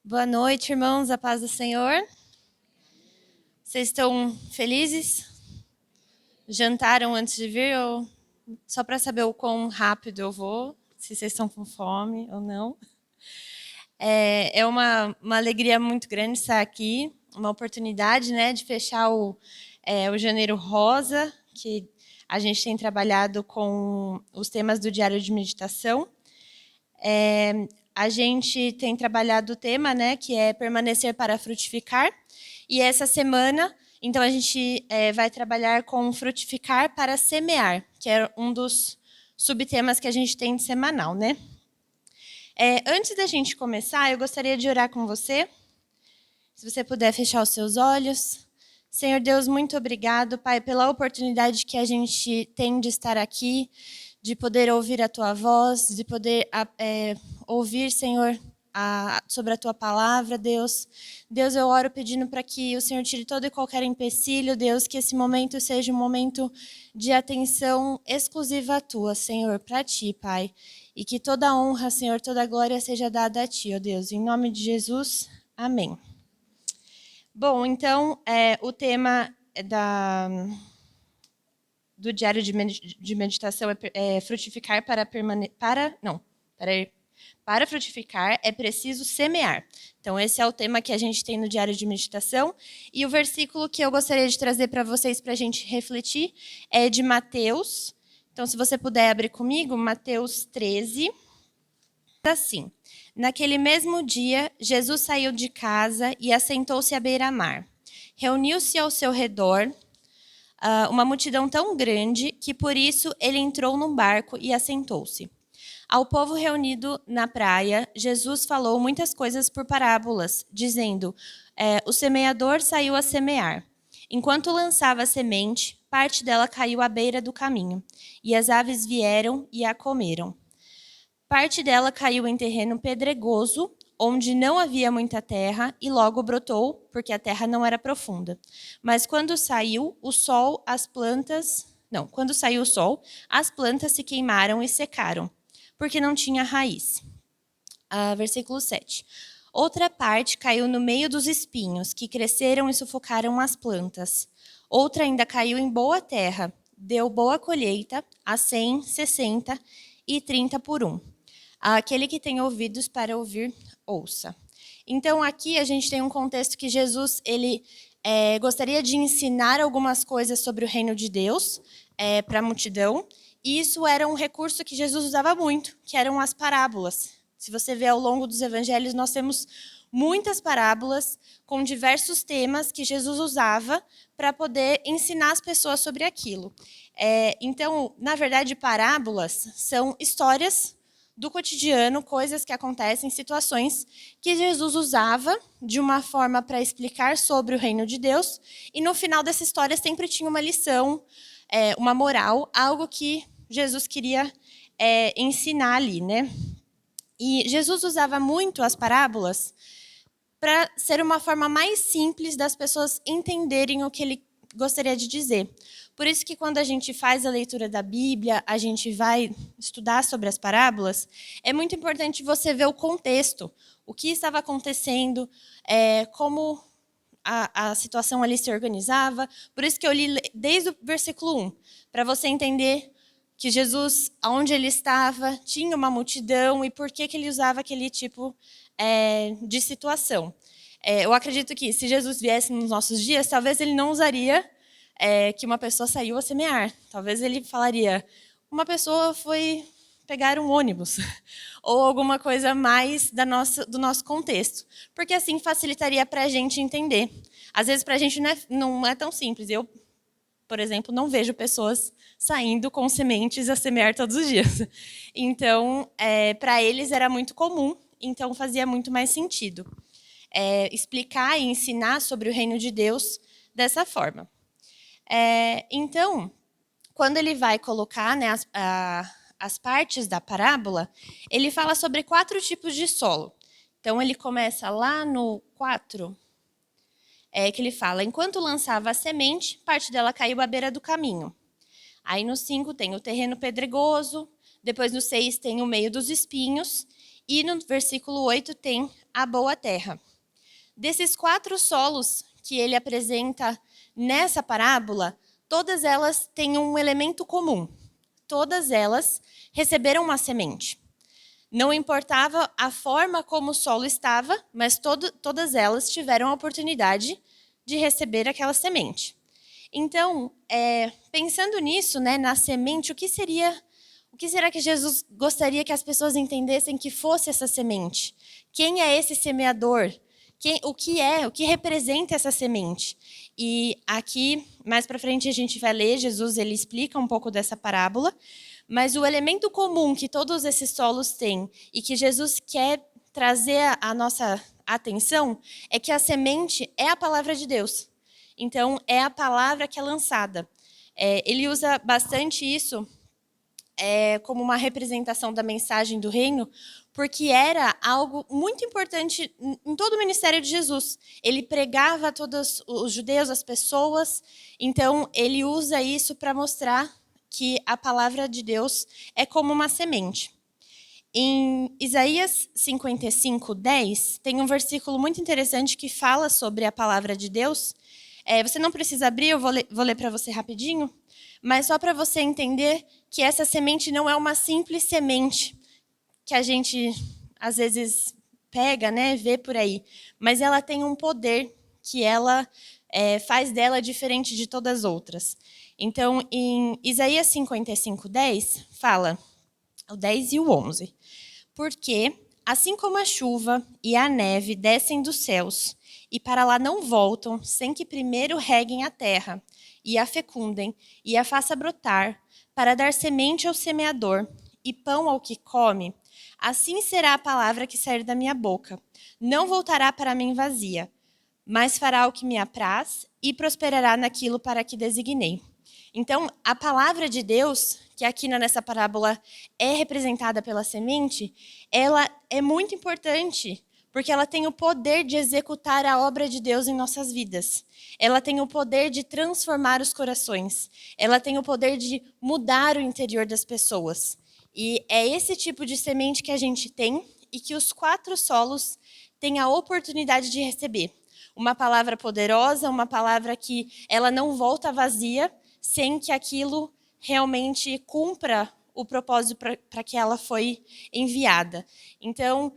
Boa noite, irmãos, a paz do Senhor. Vocês estão felizes? Jantaram antes de vir? Ou só para saber o quão rápido eu vou, se vocês estão com fome ou não. É uma alegria muito grande estar aqui, uma oportunidade, né, de fechar o Janeiro Rosa, que a gente tem trabalhado com os temas do Diário de Meditação. A gente tem trabalhado o tema, né, que é permanecer para frutificar. E essa semana, então, a gente vai trabalhar com frutificar para semear, que é um dos subtemas que a gente tem de semanal, né? Antes da gente começar, eu gostaria de orar com você. Se você puder fechar os seus olhos. Senhor Deus, muito obrigado, Pai, pela oportunidade que a gente tem de estar aqui, de poder ouvir a Tua voz, de poder ouvir, Senhor, sobre a Tua palavra, Deus. Deus, eu oro pedindo para que o Senhor tire todo e qualquer empecilho, Deus, que esse momento seja um momento de atenção exclusiva à Tua, Senhor, para Ti, Pai. E que toda a honra, Senhor, toda a glória seja dada a Ti, ó Deus. Em nome de Jesus, amém. Bom, então, o tema do diário de meditação é frutificar para frutificar é preciso semear. Então, esse é o tema que a gente tem no diário de meditação. E o versículo que eu gostaria de trazer para vocês para a gente refletir é de Mateus. Então, se você puder abrir comigo, Mateus 13. Assim, naquele mesmo dia, Jesus saiu de casa e assentou-se à beira-mar. Reuniu-se ao seu redor uma multidão tão grande que por isso ele entrou num barco e assentou-se. Ao povo reunido na praia, Jesus falou muitas coisas por parábolas, dizendo: o semeador saiu a semear. Enquanto lançava a semente, parte dela caiu à beira do caminho, e as aves vieram e a comeram. Parte dela caiu em terreno pedregoso, onde não havia muita terra, e logo brotou, porque a terra não era profunda. Mas quando saiu o sol, as plantas se queimaram e secaram, porque não tinha raiz. Versículo 7. Outra parte caiu no meio dos espinhos, que cresceram e sufocaram as plantas. Outra ainda caiu em boa terra, deu boa colheita, a 100, 60 e 30 por 1. Aquele que tem ouvidos para ouvir, ouça. Então, aqui a gente tem um contexto que Jesus ele gostaria de ensinar algumas coisas sobre o reino de Deus para a multidão. E isso era um recurso que Jesus usava muito, que eram as parábolas. Se você vê ao longo dos evangelhos, nós temos muitas parábolas com diversos temas que Jesus usava para poder ensinar as pessoas sobre aquilo. Então, na verdade, parábolas são histórias do cotidiano, coisas que acontecem, situações que Jesus usava de uma forma para explicar sobre o reino de Deus, e no final dessa história sempre tinha uma lição, uma moral, algo que Jesus queria ensinar ali, né? E Jesus usava muito as parábolas para ser uma forma mais simples das pessoas entenderem o que ele gostaria de dizer. Por isso que quando a gente faz a leitura da Bíblia, a gente vai estudar sobre as parábolas, é muito importante você ver o contexto, o que estava acontecendo, como a situação ali se organizava. Por isso que eu li desde o versículo 1, para você entender que Jesus, onde ele estava, tinha uma multidão e por que ele usava aquele tipo de situação. Eu acredito que se Jesus viesse nos nossos dias, talvez ele não usaria que uma pessoa saiu a semear. Talvez ele falaria, uma pessoa foi pegar um ônibus, ou alguma coisa mais do nosso contexto. Porque assim facilitaria para a gente entender. Às vezes para a gente não é tão simples. Eu, por exemplo, não vejo pessoas saindo com sementes a semear todos os dias. Então, para eles era muito comum, então fazia muito mais sentido explicar e ensinar sobre o reino de Deus dessa forma. Então, quando ele vai colocar, né, as partes da parábola, ele fala sobre 4 tipos de solo. Então, ele começa lá no 4, que ele fala, enquanto lançava a semente, parte dela caiu à beira do caminho. Aí no 5 tem o terreno pedregoso, depois no 6 tem o meio dos espinhos, E no versículo 8 tem a boa terra. Desses 4 solos que ele apresenta nessa parábola, todas elas têm um elemento comum. Todas elas receberam uma semente. Não importava a forma como o solo estava, mas todas elas tiveram a oportunidade de receber aquela semente. Então, pensando nisso, né, na semente, o que será que Jesus gostaria que as pessoas entendessem que fosse essa semente? Quem é esse semeador? O que representa essa semente? E aqui, mais para frente, a gente vai ler, Jesus ele explica um pouco dessa parábola, mas o elemento comum que todos esses solos têm e que Jesus quer trazer a nossa atenção é que a semente é a palavra de Deus. Então, é a palavra que é lançada. Ele usa bastante isso como uma representação da mensagem do reino, porque era algo muito importante em todo o ministério de Jesus. Ele pregava a todos os judeus, as pessoas, então ele usa isso para mostrar que a palavra de Deus é como uma semente. Em Isaías 55:10, tem um versículo muito interessante que fala sobre a palavra de Deus. Você não precisa abrir, eu vou ler para você rapidinho, mas só para você entender que essa semente não é uma simples semente que a gente, às vezes, pega, né, vê por aí, mas ela tem um poder que ela faz dela diferente de todas as outras. Então, em Isaías 55:10, fala o 10 e o 11. Porque, assim como a chuva e a neve descem dos céus e para lá não voltam sem que primeiro reguem a terra e a fecundem e a faça brotar, para dar semente ao semeador e pão ao que come, assim será a palavra que sair da minha boca. Não voltará para mim vazia, mas fará o que me apraz e prosperará naquilo para que designei. Então, a palavra de Deus, que aqui nessa parábola é representada pela semente, ela é muito importante, porque ela tem o poder de executar a obra de Deus em nossas vidas. Ela tem o poder de transformar os corações. Ela tem o poder de mudar o interior das pessoas. E é esse tipo de semente que a gente tem e que os 4 solos têm a oportunidade de receber. Uma palavra poderosa, uma palavra que ela não volta vazia, sem que aquilo realmente cumpra o propósito para que ela foi enviada. Então,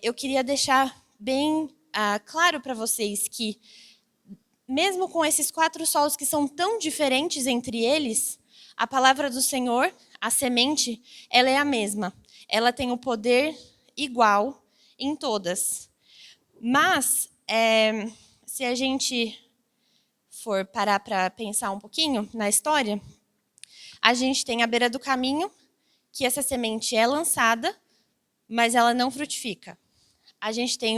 eu queria deixar bem claro para vocês que, mesmo com esses 4 solos que são tão diferentes entre eles, a palavra do Senhor, a semente, ela é a mesma. Ela tem o poder igual em todas. Mas, se a gente for parar para pensar um pouquinho na história, a gente tem à beira do caminho que essa semente é lançada, mas ela não frutifica. A gente tem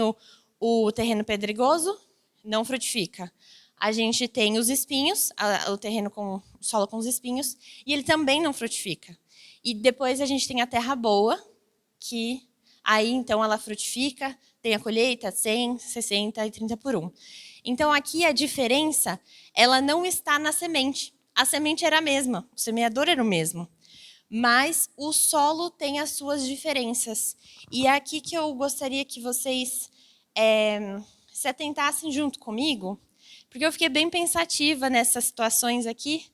o terreno pedregoso, não frutifica. A gente tem os espinhos, o terreno com o solo com os espinhos, e ele também não frutifica. E depois a gente tem a terra boa, que aí então ela frutifica, tem a colheita 100, 60 e 30 por 1. Então, aqui a diferença, ela não está na semente. A semente era a mesma, o semeador era o mesmo. Mas o solo tem as suas diferenças. E é aqui que eu gostaria que vocês se atentassem junto comigo, porque eu fiquei bem pensativa nessas situações aqui.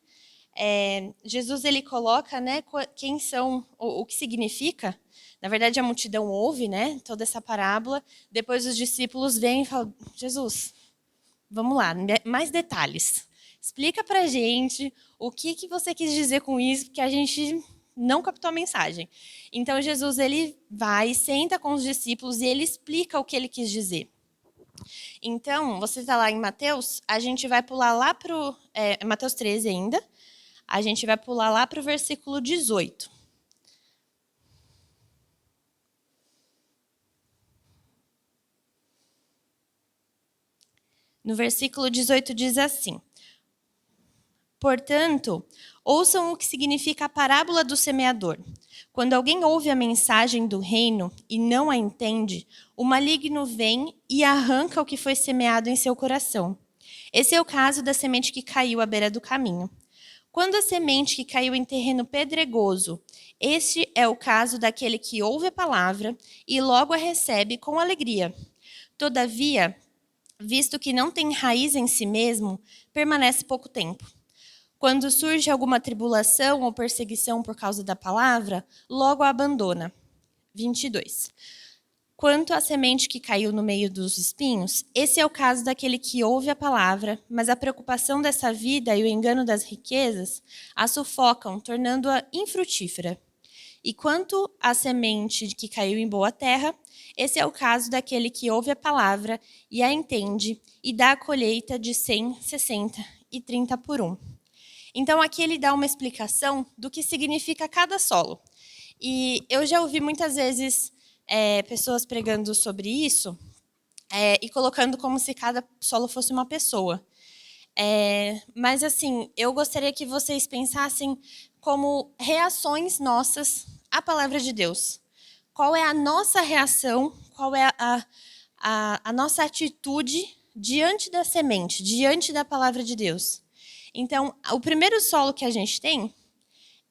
Jesus, ele coloca, né, quem são, o que significa. Na verdade, a multidão ouve, né, toda essa parábola. Depois os discípulos vêm e falam, Jesus, vamos lá, mais detalhes. Explica pra gente o que você quis dizer com isso, porque a gente não captou a mensagem. Então, Jesus, ele vai, senta com os discípulos e ele explica o que ele quis dizer. Então, você está lá em Mateus, a gente vai pular lá para o... Mateus 13 ainda. A gente vai pular lá para o versículo 18. No versículo 18 diz assim: portanto, ouçam o que significa a parábola do semeador. Quando alguém ouve a mensagem do reino e não a entende, o maligno vem e arranca o que foi semeado em seu coração. Esse é o caso da semente que caiu à beira do caminho. Quando a semente que caiu em terreno pedregoso, este é o caso daquele que ouve a palavra e logo a recebe com alegria. Todavia, visto que não tem raiz em si mesmo, permanece pouco tempo. Quando surge alguma tribulação ou perseguição por causa da palavra, logo a abandona. 22. Quanto à semente que caiu no meio dos espinhos, esse é o caso daquele que ouve a palavra, mas a preocupação dessa vida e o engano das riquezas a sufocam, tornando-a infrutífera. E quanto à semente que caiu em boa terra, esse é o caso daquele que ouve a palavra e a entende e dá a colheita de 100, 60 e 30 por 1. Então aqui ele dá uma explicação do que significa cada solo. E eu já ouvi muitas vezes pessoas pregando sobre isso e colocando como se cada solo fosse uma pessoa. Mas assim, eu gostaria que vocês pensassem como reações nossas à palavra de Deus. Qual é a nossa reação, qual é a nossa atitude diante da semente, diante da palavra de Deus? Então, o primeiro solo que a gente tem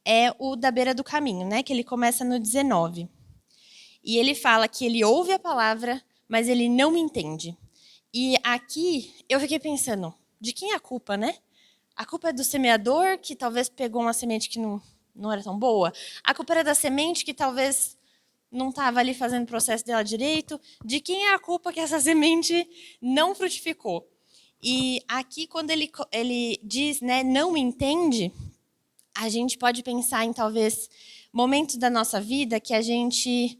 é o da beira do caminho, né? Que ele começa no 19. E ele fala que ele ouve a palavra, mas ele não entende. E aqui eu fiquei pensando, de quem é a culpa, né? A culpa é do semeador, que talvez pegou uma semente que não era tão boa. A culpa era da semente, que talvez não estava ali fazendo o processo dela direito. De quem é a culpa que essa semente não frutificou? E aqui, quando ele diz, né, não entende, a gente pode pensar em talvez momentos da nossa vida que a gente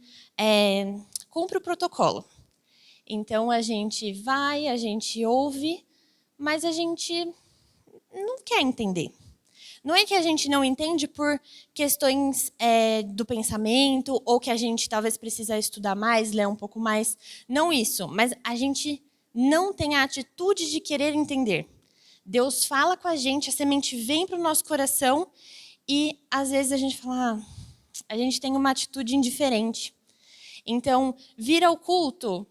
cumpre o protocolo. Então, a gente vai, a gente ouve, mas a gente não quer entender. Não é que a gente não entende por questões do pensamento, ou que a gente talvez precisa estudar mais, ler um pouco mais. Não isso, mas a gente não tem a atitude de querer entender. Deus fala com a gente, a semente vem para o nosso coração e às vezes a gente fala, a gente tem uma atitude indiferente. Então, vir ao culto,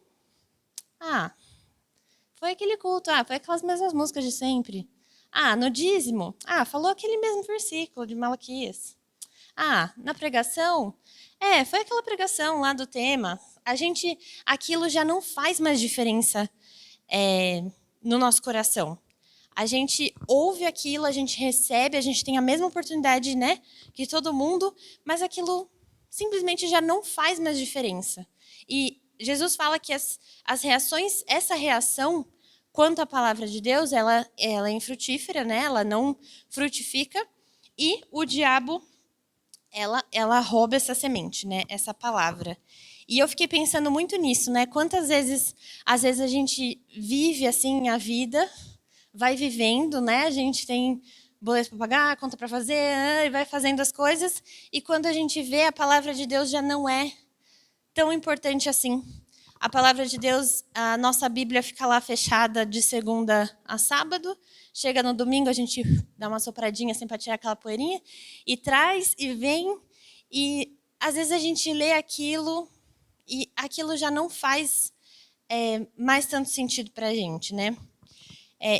foi aquele culto, foi aquelas mesmas músicas de sempre. No dízimo, falou aquele mesmo versículo de Malaquias. Na pregação, foi aquela pregação lá do tema. Aquilo já não faz mais diferença no nosso coração. A gente ouve aquilo, a gente recebe, a gente tem a mesma oportunidade, né, que todo mundo, mas aquilo simplesmente já não faz mais diferença. E Jesus fala que as reações, essa reação quanto à palavra de Deus, ela é infrutífera, né? Ela não frutifica, e o diabo, ela rouba essa semente, né? Essa palavra. E eu fiquei pensando muito nisso, né? Quantas vezes, às vezes a gente vive assim a vida, vai vivendo, né? A gente tem boleto para pagar, conta para fazer, e vai fazendo as coisas, e quando a gente vê, a palavra de Deus já não é tão importante assim. A palavra de Deus, a nossa Bíblia fica lá fechada de segunda a sábado. Chega no domingo, a gente dá uma sopradinha assim para tirar aquela poeirinha e traz e vem. E às vezes a gente lê aquilo e aquilo já não faz mais tanto sentido para a gente, né?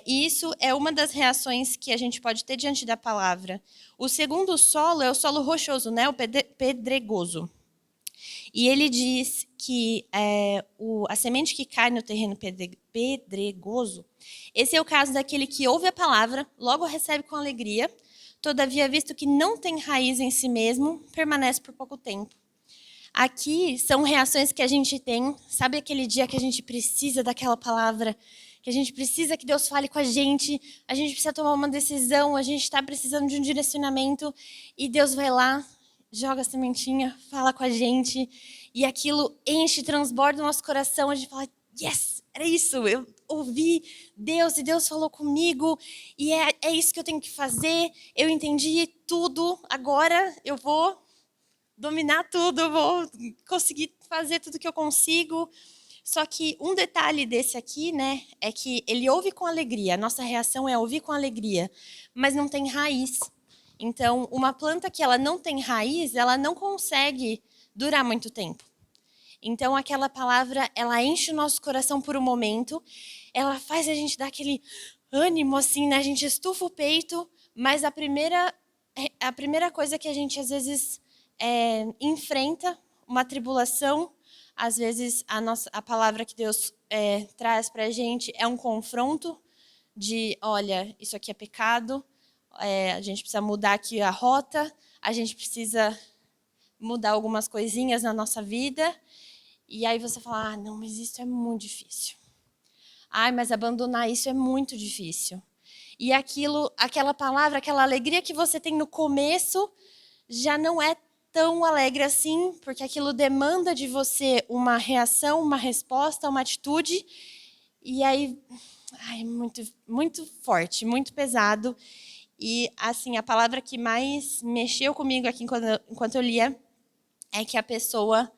E isso é uma das reações que a gente pode ter diante da palavra. O segundo solo é o solo rochoso, né? O pedregoso. E ele diz que a semente que cai no terreno pedregoso, esse é o caso daquele que ouve a palavra, logo recebe com alegria, todavia, visto que não tem raiz em si mesmo, permanece por pouco tempo. Aqui são reações que a gente tem, sabe aquele dia que a gente precisa daquela palavra, que a gente precisa que Deus fale com a gente precisa tomar uma decisão, a gente está precisando de um direcionamento, e Deus vai lá, joga a sementinha, fala com a gente, e aquilo enche, transborda o nosso coração, a gente fala, yes, era isso, eu ouvi Deus, e Deus falou comigo, e é isso que eu tenho que fazer, eu entendi tudo, agora eu vou dominar tudo, eu vou conseguir fazer tudo que eu consigo. Só que um detalhe desse aqui, né, é que ele ouve com alegria, a nossa reação é ouvir com alegria, mas não tem raiz. Então, uma planta que ela não tem raiz, ela não consegue durar muito tempo. Então, aquela palavra, ela enche o nosso coração por um momento, ela faz a gente dar aquele ânimo, assim, né? A gente estufa o peito, Mas a primeira coisa que a gente, às vezes, enfrenta, uma tribulação, às vezes, a palavra que Deus traz para a gente é um confronto de, olha, isso aqui é pecado, a gente precisa mudar aqui a rota, a gente precisa mudar algumas coisinhas na nossa vida. E aí você fala, não, mas isso é muito difícil. Ai, mas abandonar isso é muito difícil. E aquela palavra, aquela alegria que você tem no começo, já não é tão alegre assim, porque aquilo demanda de você uma reação, uma resposta, uma atitude. E aí, muito, muito forte, muito pesado. E, assim, a palavra que mais mexeu comigo aqui enquanto eu lia é que a pessoa,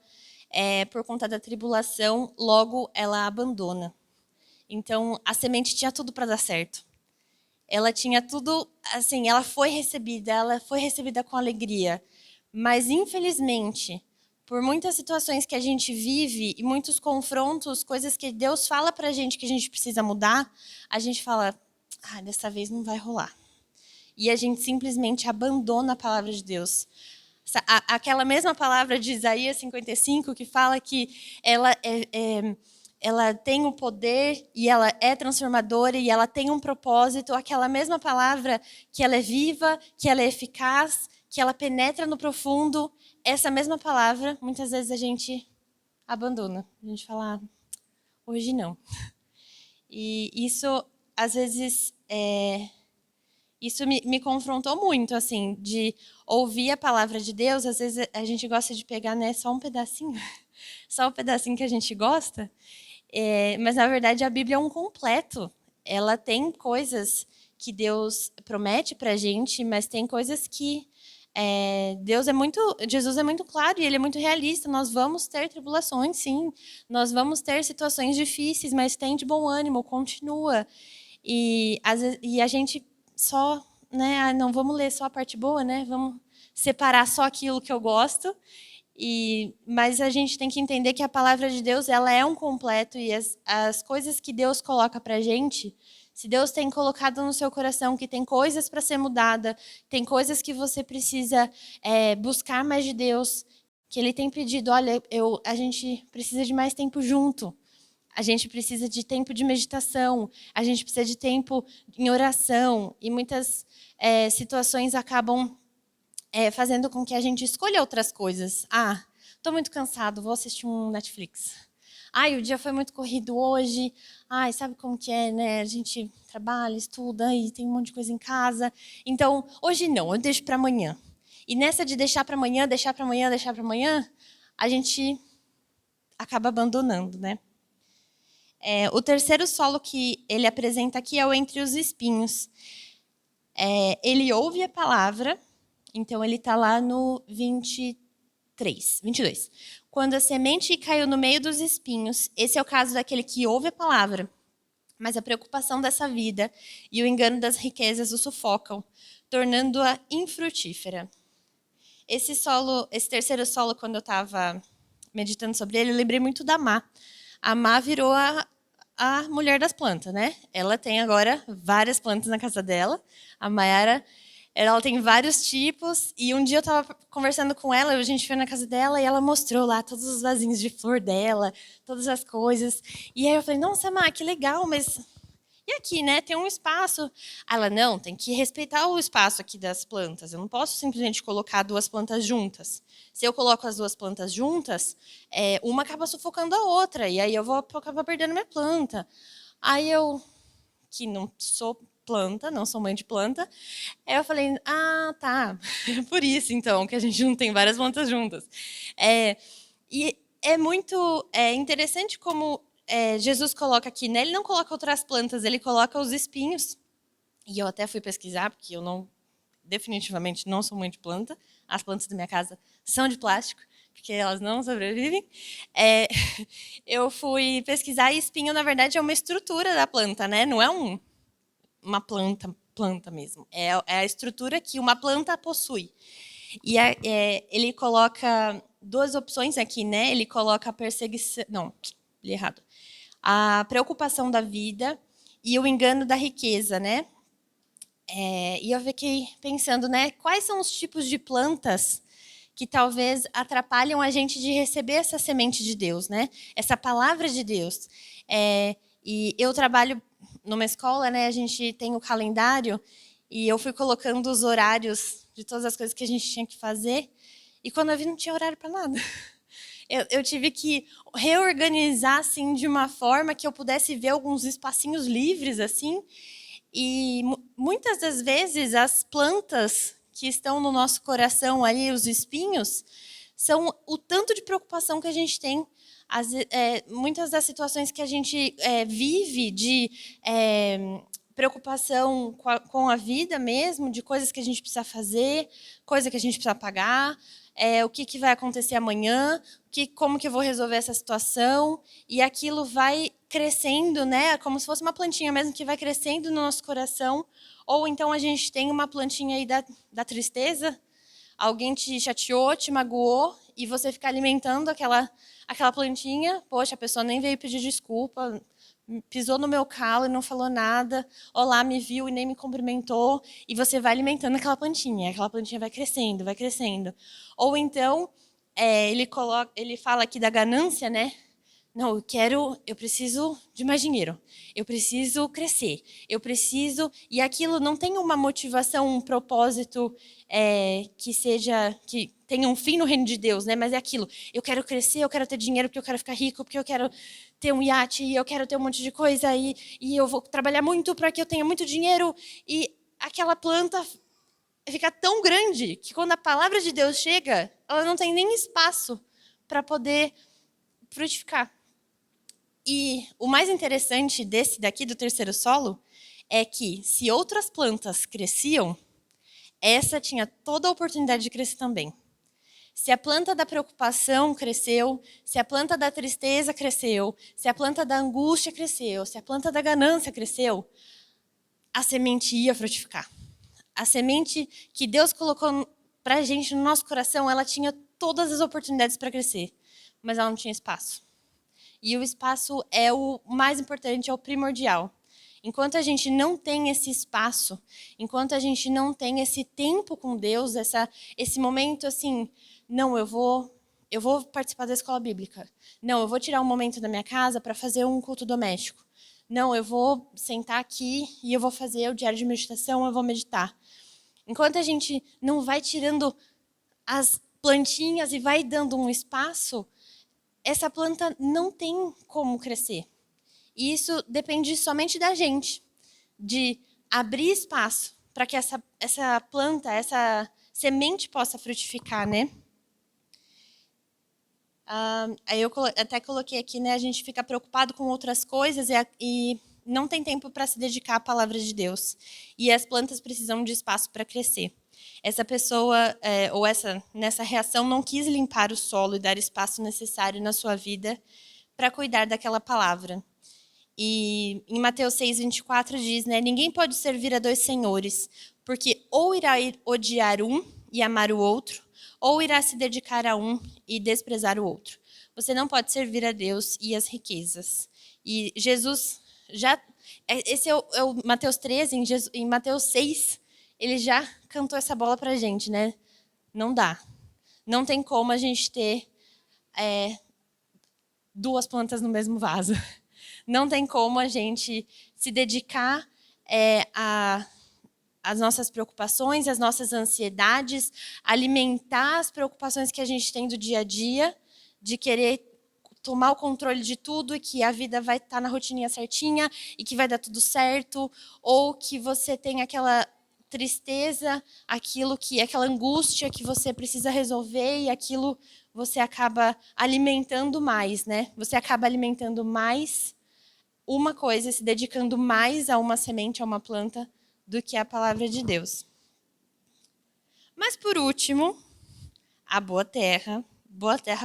por conta da tribulação, logo ela abandona. Então, a semente tinha tudo para dar certo. Ela tinha tudo, assim, ela foi recebida com alegria. Mas, infelizmente, por muitas situações que a gente vive e muitos confrontos, coisas que Deus fala pra gente que a gente precisa mudar, a gente fala, dessa vez não vai rolar. E a gente simplesmente abandona a palavra de Deus. Aquela mesma palavra de Isaías 55, que fala que ela tem o poder e ela é transformadora e ela tem um propósito, aquela mesma palavra que ela é viva, que ela é eficaz, que ela penetra no profundo, essa mesma palavra, muitas vezes a gente abandona. A gente fala, hoje não. E isso, às vezes, isso me confrontou muito, assim, de ouvir a palavra de Deus. Às vezes a gente gosta de pegar, né, só um pedacinho, só o pedacinho que a gente gosta. Mas, na verdade, a Bíblia é um completo. Ela tem coisas que Deus promete para a gente, mas tem coisas que Jesus é muito claro e ele é muito realista. Nós vamos ter tribulações, sim. Nós vamos ter situações difíceis, mas tem de bom ânimo, continua. E a gente só, né, não vamos ler só a parte boa, né? Vamos separar só aquilo que eu gosto. Mas a gente tem que entender que a palavra de Deus, ela é um completo e as coisas que Deus coloca pra gente, se Deus tem colocado no seu coração que tem coisas para ser mudada, tem coisas que você precisa buscar mais de Deus, que Ele tem pedido, olha, a gente precisa de mais tempo junto. A gente precisa de tempo de meditação, a gente precisa de tempo em oração, e muitas situações acabam fazendo com que a gente escolha outras coisas. Estou muito cansado, vou assistir um Netflix. O dia foi muito corrido hoje. Sabe como que é, né? A gente trabalha, estuda e tem um monte de coisa em casa. Então, hoje não, eu deixo para amanhã. E nessa de deixar para amanhã, a gente acaba abandonando, né? O terceiro solo que ele apresenta aqui é o entre os espinhos. Ele ouve a palavra, então ele está lá no 22. Quando a semente caiu no meio dos espinhos, esse é o caso daquele que ouve a palavra, mas a preocupação dessa vida e o engano das riquezas o sufocam, tornando-a infrutífera. Esse terceiro solo, quando eu estava meditando sobre ele, eu lembrei muito da Má. A Má virou a mulher das plantas, né? Ela tem agora várias plantas na casa dela. A Mayara, ela tem vários tipos. E um dia eu estava conversando com ela, a gente foi na casa dela e ela mostrou lá todos os vasinhos de flor dela, todas as coisas. E aí eu falei, nossa, Má, que legal, mas e aqui, né? Tem um espaço. Ela, não, tem que respeitar o espaço aqui das plantas. Eu não posso simplesmente colocar duas plantas juntas. Se eu coloco as duas plantas juntas, uma acaba sufocando a outra. E aí eu vou acabar perdendo minha planta. Aí eu, que não sou planta, não sou mãe de planta, aí eu falei, tá. Por isso, então, que a gente não tem várias plantas juntas. E é muito interessante como Jesus coloca aqui, né? Ele não coloca outras plantas, ele coloca os espinhos. E eu até fui pesquisar, porque eu definitivamente não sou mãe de planta. As plantas da minha casa são de plástico, porque elas não sobrevivem. Eu fui pesquisar e espinho, na verdade, é uma estrutura da planta, né? Não é uma planta mesmo. É a estrutura que uma planta possui. E ele coloca duas opções aqui, né? Ele coloca a perseguição... Não, li errado. A preocupação da vida e o engano da riqueza, né? E eu fiquei pensando, né, quais são os tipos de plantas que talvez atrapalham a gente de receber essa semente de Deus, né? Essa palavra de Deus. E eu trabalho numa escola, né? A gente tem o calendário e eu fui colocando os horários de todas as coisas que a gente tinha que fazer. E quando eu vi, não tinha horário para nada. Eu tive que reorganizar assim de uma forma que eu pudesse ver alguns espacinhos livres assim. E muitas das vezes as plantas que estão no nosso coração ali, os espinhos, são o tanto de preocupação que a gente tem. Muitas das situações que a gente vive de preocupação com a vida mesmo, de coisas que a gente precisa fazer, coisa que a gente precisa pagar, o que vai acontecer amanhã, como que eu vou resolver essa situação, e aquilo vai crescendo, né? Como se fosse uma plantinha mesmo que vai crescendo no nosso coração. Ou então a gente tem uma plantinha aí da tristeza, alguém te chateou, te magoou, e você fica alimentando aquela plantinha. Poxa, a pessoa nem veio pedir desculpa, pisou no meu calo e não falou nada. Olá, me viu e nem me cumprimentou. E você vai alimentando aquela plantinha vai crescendo, vai crescendo. Ou então, ele fala aqui da ganância, né? Não, eu preciso de mais dinheiro, eu preciso crescer, e aquilo não tem uma motivação, um propósito que tenha um fim no reino de Deus, né? Mas é aquilo, eu quero crescer, eu quero ter dinheiro, porque eu quero ficar rico, porque eu quero ter um iate, e eu quero ter um monte de coisa, e eu vou trabalhar muito para que eu tenha muito dinheiro, e aquela planta fica tão grande que quando a palavra de Deus chega, ela não tem nem espaço para poder frutificar. E o mais interessante desse daqui, do terceiro solo, é que se outras plantas cresciam, essa tinha toda a oportunidade de crescer também. Se a planta da preocupação cresceu, se a planta da tristeza cresceu, se a planta da angústia cresceu, se a planta da ganância cresceu, a semente ia frutificar. A semente que Deus colocou para a gente no nosso coração, ela tinha todas as oportunidades para crescer, mas ela não tinha espaço. E o espaço é o mais importante, é o primordial. Enquanto a gente não tem esse espaço, enquanto a gente não tem esse tempo com Deus, esse momento assim, não, eu vou participar da escola bíblica. Não, eu vou tirar um momento da minha casa para fazer um culto doméstico. Não, eu vou sentar aqui e eu vou fazer o diário de meditação, eu vou meditar. Enquanto a gente não vai tirando as plantinhas e vai dando um espaço, essa planta não tem como crescer. E isso depende somente da gente, de abrir espaço para que essa planta, essa semente possa frutificar, né? Aí eu até coloquei aqui, né? A gente fica preocupado com outras coisas e não tem tempo para se dedicar à palavra de Deus. E as plantas precisam de espaço para crescer. Essa pessoa, nessa reação, não quis limpar o solo e dar espaço necessário na sua vida para cuidar daquela palavra. E em Mateus 6:24 diz, né, ninguém pode servir a dois senhores, porque ou irá odiar um e amar o outro, ou irá se dedicar a um e desprezar o outro. Você não pode servir a Deus e as riquezas. E Jesus esse é o Mateus 13, em Mateus 6, ele já cantou essa bola pra gente, né? Não dá. Não tem como a gente ter duas plantas no mesmo vaso. Não tem como a gente se dedicar às nossas preocupações, às nossas ansiedades, alimentar as preocupações que a gente tem do dia a dia, de querer tomar o controle de tudo e que a vida vai estar na rotininha certinha e que vai dar tudo certo, ou que você tem aquela tristeza, aquela angústia que você precisa resolver e aquilo você acaba alimentando mais, né? Você acaba alimentando mais uma coisa, se dedicando mais a uma semente, a uma planta, do que a palavra de Deus. Mas por último, a boa terra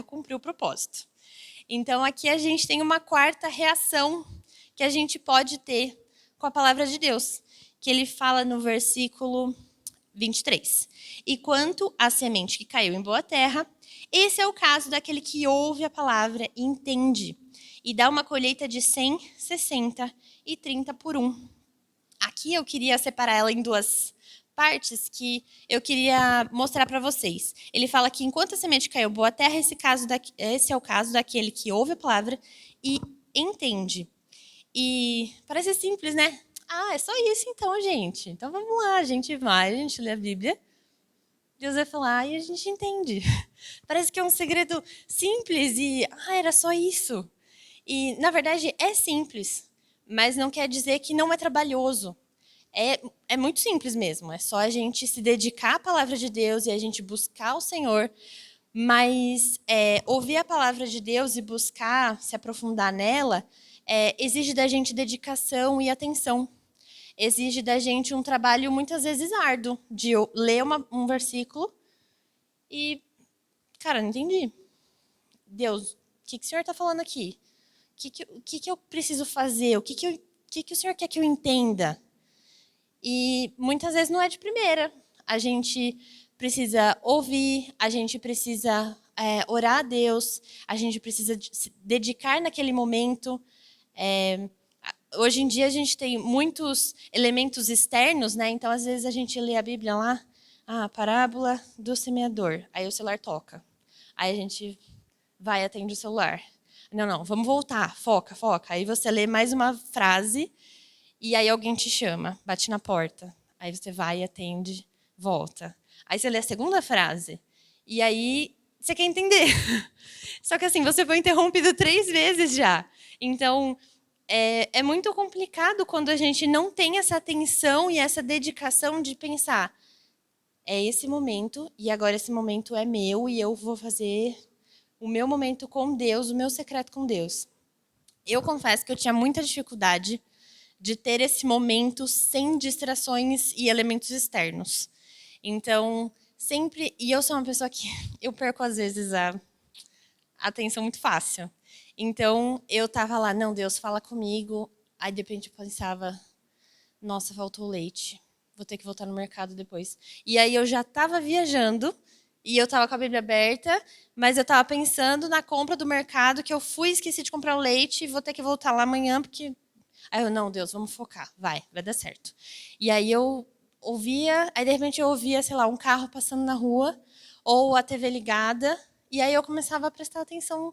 cumpriu o propósito. Então aqui a gente tem uma quarta reação que a gente pode ter com a palavra de Deus, que ele fala no versículo 23. E quanto à semente que caiu em boa terra, esse é o caso daquele que ouve a palavra e entende, e dá uma colheita de 100, 60 e 30 por 1. Aqui eu queria separar ela em duas partes que eu queria mostrar para vocês. Ele fala que enquanto a semente caiu boa terra, esse é o caso daquele que ouve a palavra e entende. E parece simples, né? Ah, é só isso então, gente. Então vamos lá, a gente vai, a gente lê a Bíblia, Deus vai falar e a gente entende. Parece que é um segredo simples e, era só isso. E, na verdade, é simples, mas não quer dizer que não é trabalhoso. É muito simples mesmo, é só a gente se dedicar à palavra de Deus e a gente buscar o Senhor, mas ouvir a palavra de Deus e buscar se aprofundar nela exige da gente dedicação e atenção. Exige da gente um trabalho muitas vezes árduo, de eu ler um versículo e, cara, não entendi. Deus, o que o Senhor está falando aqui? O que eu preciso fazer? O que o Senhor quer que eu entenda? E muitas vezes não é de primeira. A gente precisa ouvir, a gente precisa orar a Deus, a gente precisa se dedicar naquele momento. Hoje em dia a gente tem muitos elementos externos, né? Então às vezes a gente lê a Bíblia lá, parábola do semeador. Aí o celular toca. Aí a gente vai, atende o celular. Não, vamos voltar, foca. Aí você lê mais uma frase e aí alguém te chama, bate na porta. Aí você vai, atende, volta. Aí você lê a segunda frase e aí você quer entender. Só que assim, você foi interrompido 3 vezes já. Então, é muito complicado quando a gente não tem essa atenção e essa dedicação de pensar, é esse momento e agora esse momento é meu e eu vou fazer o meu momento com Deus, o meu secreto com Deus. Eu confesso que eu tinha muita dificuldade de ter esse momento sem distrações e elementos externos. Então, sempre... E eu sou uma pessoa que eu perco, às vezes, a atenção muito fácil. Então, eu tava lá, não, Deus, fala comigo. Aí, de repente, eu pensava, nossa, faltou leite. Vou ter que voltar no mercado depois. E aí, eu já estava viajando e eu estava com a Bíblia aberta, mas eu estava pensando na compra do mercado, que eu fui, esqueci de comprar o leite e vou ter que voltar lá amanhã, porque... Aí eu, não, Deus, vamos focar, vai dar certo. E aí eu ouvia, aí de repente eu ouvia, sei lá, um carro passando na rua, ou a TV ligada, e aí eu começava a prestar atenção.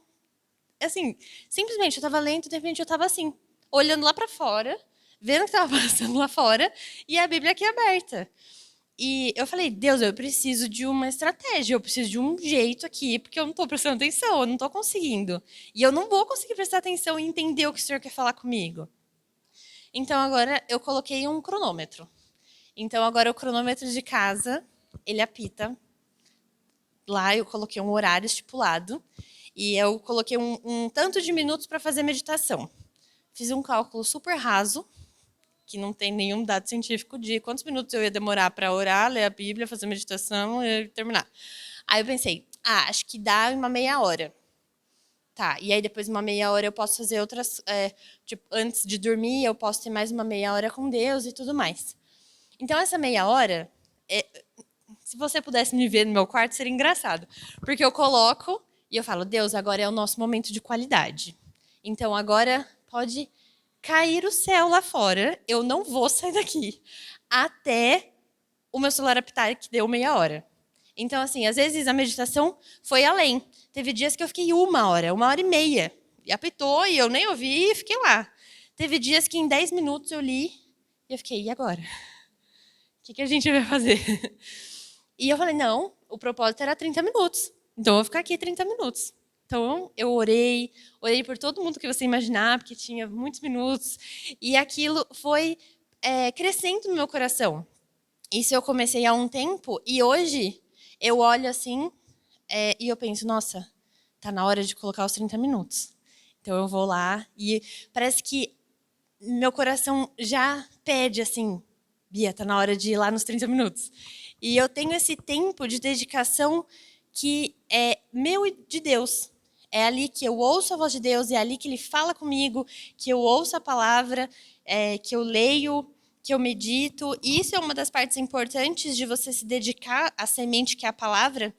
Assim, simplesmente eu estava lendo, de repente eu estava assim, olhando lá para fora, vendo o que estava passando lá fora, e a Bíblia aqui aberta. E eu falei, Deus, eu preciso de uma estratégia, eu preciso de um jeito aqui, porque eu não estou prestando atenção, eu não estou conseguindo. E eu não vou conseguir prestar atenção e entender o que o Senhor quer falar comigo. Então agora eu coloquei um cronômetro. Então agora o cronômetro de casa, ele apita. Lá eu coloquei um horário estipulado e eu coloquei um tanto de minutos para fazer meditação. Fiz um cálculo super raso, que não tem nenhum dado científico de quantos minutos eu ia demorar para orar, ler a Bíblia, fazer meditação e terminar. Aí eu pensei, acho que dá uma meia hora. Tá, e aí depois de uma meia hora eu posso fazer outras, tipo, antes de dormir eu posso ter mais uma meia hora com Deus e tudo mais. Então essa meia hora, se você pudesse me ver no meu quarto seria engraçado, porque eu coloco e eu falo, Deus, agora é o nosso momento de qualidade. Então agora pode cair o céu lá fora, eu não vou sair daqui até o meu celular apitar que deu meia hora. Então, assim, às vezes a meditação foi além. Teve dias que eu fiquei 1 hora e meia. E apitou e eu nem ouvi e fiquei lá. Teve dias que em 10 minutos eu li e eu fiquei, e agora? O que a gente vai fazer? E eu falei, não, o propósito era 30 minutos. Então eu vou ficar aqui 30 minutos. Então eu orei por todo mundo que você imaginar, porque tinha muitos minutos. E aquilo foi crescendo no meu coração. Isso eu comecei há um tempo e hoje eu olho assim e eu penso, nossa, tá na hora de colocar os 30 minutos. Então eu vou lá e parece que meu coração já pede assim, Bia, tá na hora de ir lá nos 30 minutos. E eu tenho esse tempo de dedicação que é meu e de Deus. É ali que eu ouço a voz de Deus, é ali que Ele fala comigo, que eu ouço a palavra, que eu leio, que eu medito. E isso é uma das partes importantes de você se dedicar à semente que é a palavra.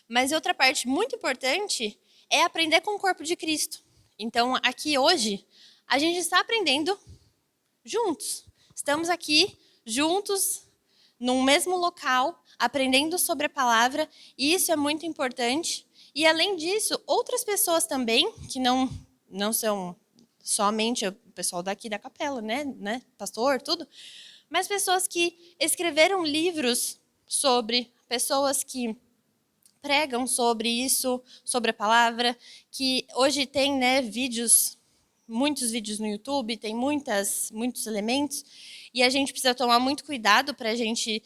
Mas outra parte muito importante é aprender com o corpo de Cristo. Então, aqui hoje, a gente está aprendendo juntos. Estamos aqui juntos, num mesmo local, aprendendo sobre a palavra, e isso é muito importante. E, além disso, outras pessoas também, que não são somente o pessoal daqui da capela, né? Pastor, tudo, mas pessoas que escreveram livros sobre, pessoas que pregam sobre isso, sobre a palavra, que hoje tem, né, muitos vídeos no YouTube, tem muitos elementos, e a gente precisa tomar muito cuidado para a gente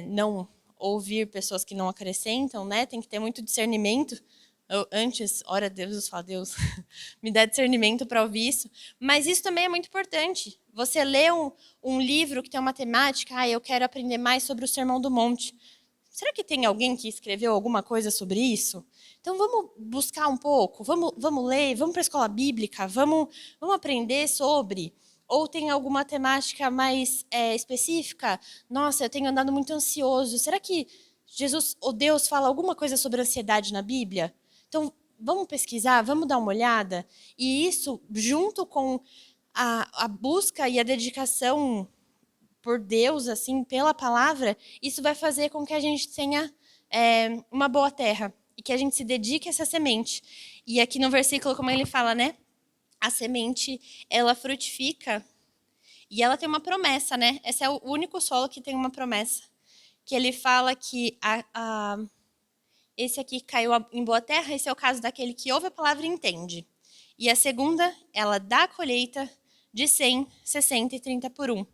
não ouvir pessoas que não acrescentam, né? Tem que ter muito discernimento. Eu, antes, ora a Deus, eu falo, Deus, me dá discernimento para ouvir isso. Mas isso também é muito importante. Você lê um livro que tem uma temática, eu quero aprender mais sobre o Sermão do Monte. Será que tem alguém que escreveu alguma coisa sobre isso? Então vamos buscar um pouco, vamos ler, vamos para a escola bíblica, vamos aprender sobre. Ou tem alguma temática mais específica? Nossa, eu tenho andado muito ansioso. Será que Jesus ou Deus fala alguma coisa sobre ansiedade na Bíblia? Então vamos pesquisar, vamos dar uma olhada. E isso, junto com a busca e a dedicação por Deus, assim, pela palavra, isso vai fazer com que a gente tenha uma boa terra e que a gente se dedique a essa semente. E aqui no versículo, como ele fala, né? A semente, ela frutifica e ela tem uma promessa, né? Esse é o único solo que tem uma promessa. Que ele fala que esse aqui caiu em boa terra, esse é o caso daquele que ouve a palavra e entende. E a segunda, ela dá a colheita de 100, 60 e 30 por 1.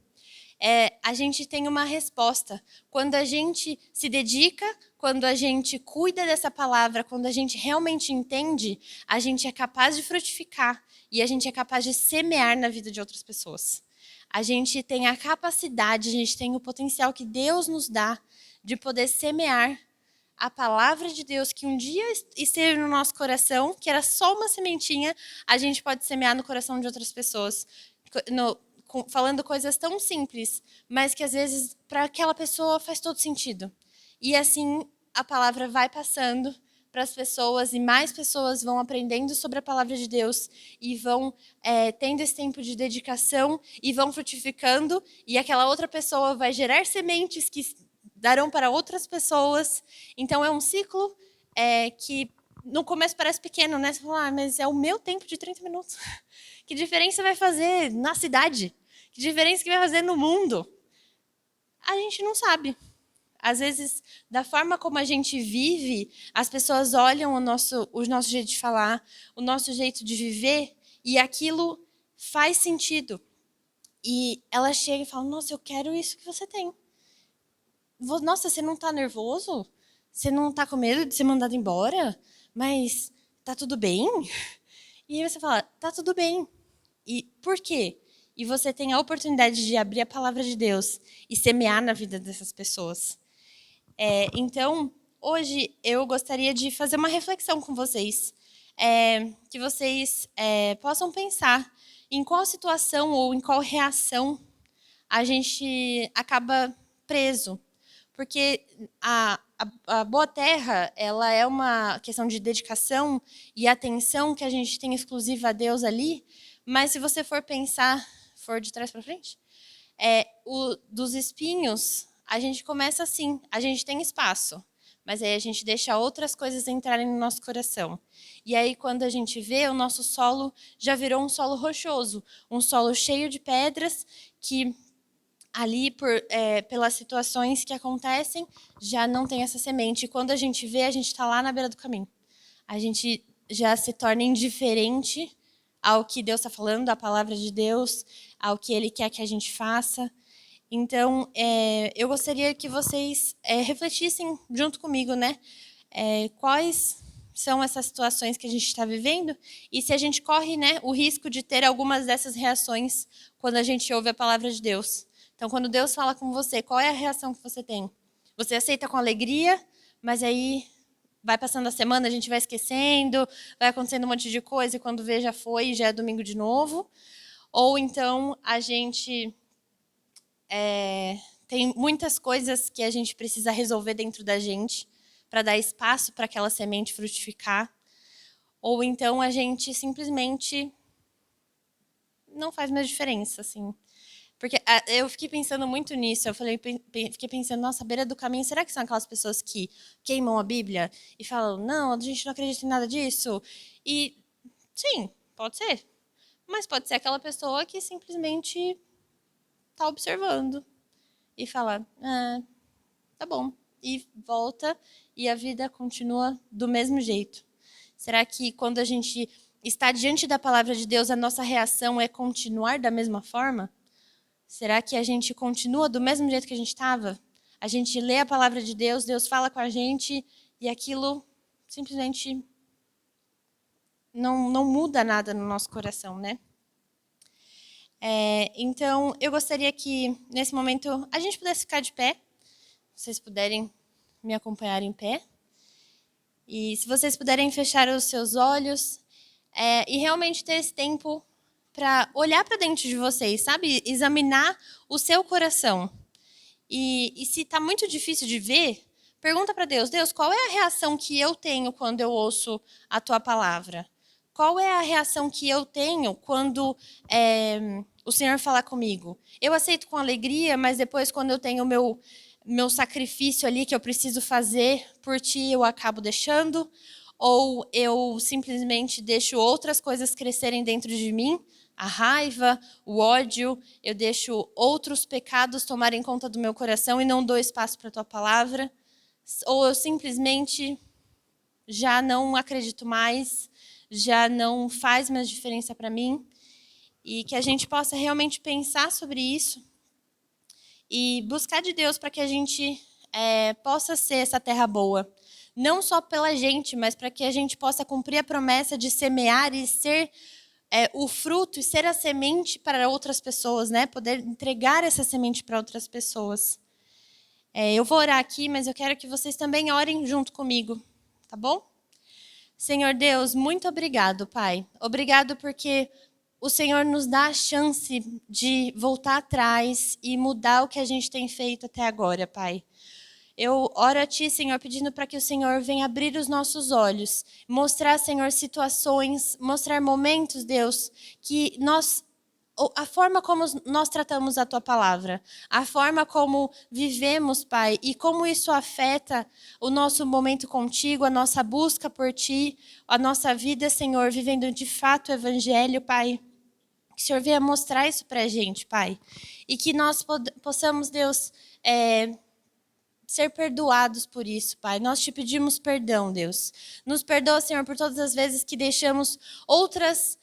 A gente tem uma resposta. Quando a gente se dedica, quando a gente cuida dessa palavra, quando a gente realmente entende, a gente é capaz de frutificar e a gente é capaz de semear na vida de outras pessoas. A gente tem a capacidade, a gente tem o potencial que Deus nos dá de poder semear a palavra de Deus que um dia esteve no nosso coração, que era só uma sementinha, a gente pode semear no coração de outras pessoas. Falando coisas tão simples, mas que às vezes para aquela pessoa faz todo sentido. E assim a palavra vai passando para as pessoas e mais pessoas vão aprendendo sobre a palavra de Deus e vão tendo esse tempo de dedicação e vão frutificando e aquela outra pessoa vai gerar sementes que darão para outras pessoas. Então é um ciclo que no começo parece pequeno, né? Você fala, mas é o meu tempo de 30 minutos. Que diferença vai fazer na cidade? Que diferença que vai fazer no mundo? A gente não sabe. Às vezes, da forma como a gente vive, as pessoas olham o nosso jeito de falar, o nosso jeito de viver, e aquilo faz sentido. E ela chega e fala, nossa, eu quero isso que você tem. Nossa, você não está nervoso? Você não está com medo de ser mandado embora? Mas tá tudo bem? E aí você fala, tá tudo bem. E por quê? E você tem a oportunidade de abrir a palavra de Deus e semear na vida dessas pessoas. Então, hoje eu gostaria de fazer uma reflexão com vocês. Que vocês possam pensar em qual situação ou em qual reação a gente acaba preso. Porque a boa terra, ela é uma questão de dedicação e atenção que a gente tem exclusiva a Deus ali, mas se você for pensar, for de trás para frente, dos espinhos, a gente começa assim, a gente tem espaço, mas aí a gente deixa outras coisas entrarem no nosso coração. E aí, quando a gente vê, o nosso solo já virou um solo rochoso, um solo cheio de pedras que ali, pelas situações que acontecem, já não tem essa semente. E quando a gente vê, a gente está lá na beira do caminho. A gente já se torna indiferente ao que Deus está falando, à palavra de Deus, ao que Ele quer que a gente faça. Então, eu gostaria que vocês refletissem junto comigo, né? Quais são essas situações que a gente está vivendo e se a gente corre, né, o risco de ter algumas dessas reações quando a gente ouve a palavra de Deus. Então, quando Deus fala com você, qual é a reação que você tem? Você aceita com alegria, mas aí vai passando a semana, a gente vai esquecendo, vai acontecendo um monte de coisa e quando vê já foi, já é domingo de novo. Ou então a gente tem muitas coisas que a gente precisa resolver dentro da gente para dar espaço para aquela semente frutificar. Ou então a gente simplesmente não faz mais diferença, assim. Porque eu fiquei pensando muito nisso. Eu fiquei pensando, nossa, à beira do caminho, será que são aquelas pessoas que queimam a Bíblia e falam, não, a gente não acredita em nada disso? E, sim, pode ser. Mas pode ser aquela pessoa que simplesmente está observando e fala, tá bom. E volta e a vida continua do mesmo jeito. Será que quando a gente está diante da palavra de Deus, a nossa reação é continuar da mesma forma? Será que a gente continua do mesmo jeito que a gente estava? A gente lê a palavra de Deus, Deus fala com a gente e aquilo simplesmente não muda nada no nosso coração, né? Então, eu gostaria que, nesse momento, a gente pudesse ficar de pé. Se vocês puderem me acompanhar em pé. E se vocês puderem fechar os seus olhos e realmente ter esse tempo para olhar para dentro de vocês, sabe? Examinar o seu coração. E se está muito difícil de ver, pergunta para Deus, Deus, qual é a reação que eu tenho quando eu ouço a tua palavra? Qual é a reação que eu tenho quando o Senhor fala comigo? Eu aceito com alegria, mas depois quando eu tenho o meu sacrifício ali que eu preciso fazer por ti, eu acabo deixando? Ou eu simplesmente deixo outras coisas crescerem dentro de mim? A raiva, o ódio, eu deixo outros pecados tomarem conta do meu coração e não dou espaço para a tua palavra? Ou eu simplesmente já não acredito mais, já não faz mais diferença para mim? E que a gente possa realmente pensar sobre isso e buscar de Deus para que a gente possa ser essa terra boa. Não só pela gente, mas para que a gente possa cumprir a promessa de semear e ser o fruto e ser a semente para outras pessoas, né? Poder entregar essa semente para outras pessoas. Eu vou orar aqui, mas eu quero que vocês também orem junto comigo, tá bom? Senhor Deus, muito obrigado, Pai. Obrigado porque o Senhor nos dá a chance de voltar atrás e mudar o que a gente tem feito até agora, Pai. Eu oro a Ti, Senhor, pedindo para que o Senhor venha abrir os nossos olhos, mostrar, Senhor, situações, mostrar momentos, Deus, que a forma como nós tratamos a Tua palavra, a forma como vivemos, Pai, e como isso afeta o nosso momento contigo, a nossa busca por Ti, a nossa vida, Senhor, vivendo de fato o Evangelho, Pai. Que o Senhor venha mostrar isso para a gente, Pai. E que nós possamos, Deus, ser perdoados por isso, Pai. Nós te pedimos perdão, Deus. Nos perdoa, Senhor, por todas as vezes que deixamos outras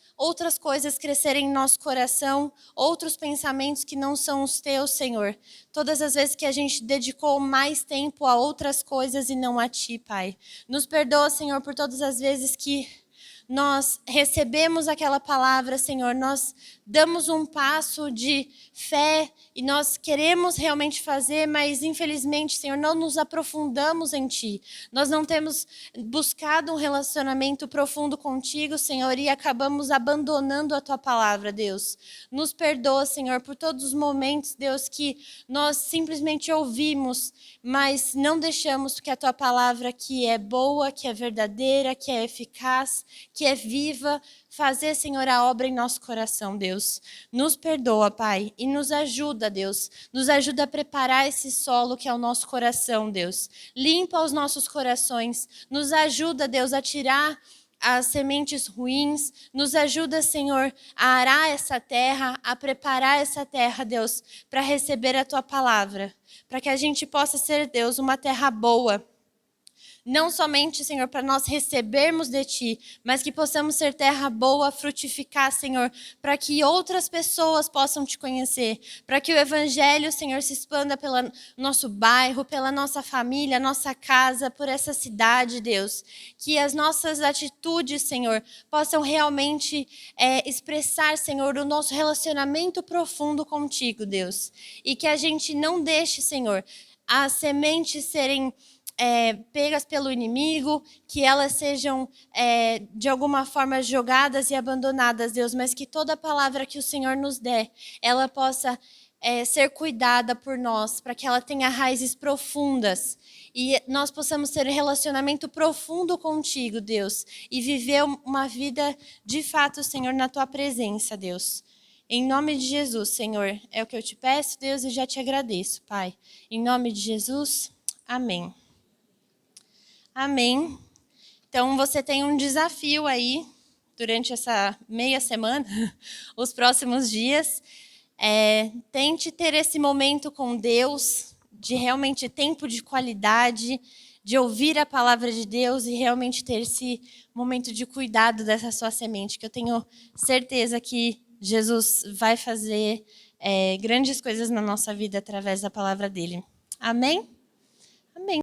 coisas crescerem em nosso coração, outros pensamentos que não são os teus, Senhor. Todas as vezes que a gente dedicou mais tempo a outras coisas e não a Ti, Pai. Nos perdoa, Senhor, por todas as vezes que nós recebemos aquela palavra, Senhor, nós damos um passo de fé e nós queremos realmente fazer, mas infelizmente, Senhor, não nos aprofundamos em Ti. Nós não temos buscado um relacionamento profundo contigo, Senhor, e acabamos abandonando a Tua palavra, Deus. Nos perdoa, Senhor, por todos os momentos, Deus, que nós simplesmente ouvimos, mas não deixamos que a Tua palavra, que é boa, que é verdadeira, que é eficaz, que é viva, fazer, Senhor, a obra em nosso coração, Deus. Nos perdoa, Pai, e nos ajuda, Deus. Nos ajuda a preparar esse solo que é o nosso coração, Deus. Limpa os nossos corações. Nos ajuda, Deus, a tirar as sementes ruins. Nos ajuda, Senhor, a arar essa terra, a preparar essa terra, Deus, para receber a Tua palavra. Para que a gente possa ser, Deus, uma terra boa. Não somente, Senhor, para nós recebermos de Ti, mas que possamos ser terra boa, frutificar, Senhor, para que outras pessoas possam Te conhecer, para que o Evangelho, Senhor, se expanda pelo nosso bairro, pela nossa família, nossa casa, por essa cidade, Deus. Que as nossas atitudes, Senhor, possam realmente expressar, Senhor, o nosso relacionamento profundo contigo, Deus. E que a gente não deixe, Senhor, as sementes serem pegas pelo inimigo, que elas sejam de alguma forma jogadas e abandonadas, Deus, mas que toda palavra que o Senhor nos der, ela possa ser cuidada por nós, para que ela tenha raízes profundas e nós possamos ter um relacionamento profundo contigo, Deus, e viver uma vida de fato, Senhor, na Tua presença, Deus. Em nome de Jesus, Senhor, é o que eu te peço, Deus, e já te agradeço, Pai. Em nome de Jesus, amém. Amém. Então, você tem um desafio aí, durante essa meia semana, os próximos dias. Tente ter esse momento com Deus, de realmente tempo de qualidade, de ouvir a palavra de Deus e realmente ter esse momento de cuidado dessa sua semente, que eu tenho certeza que Jesus vai fazer grandes coisas na nossa vida através da palavra dele. Amém? Amém.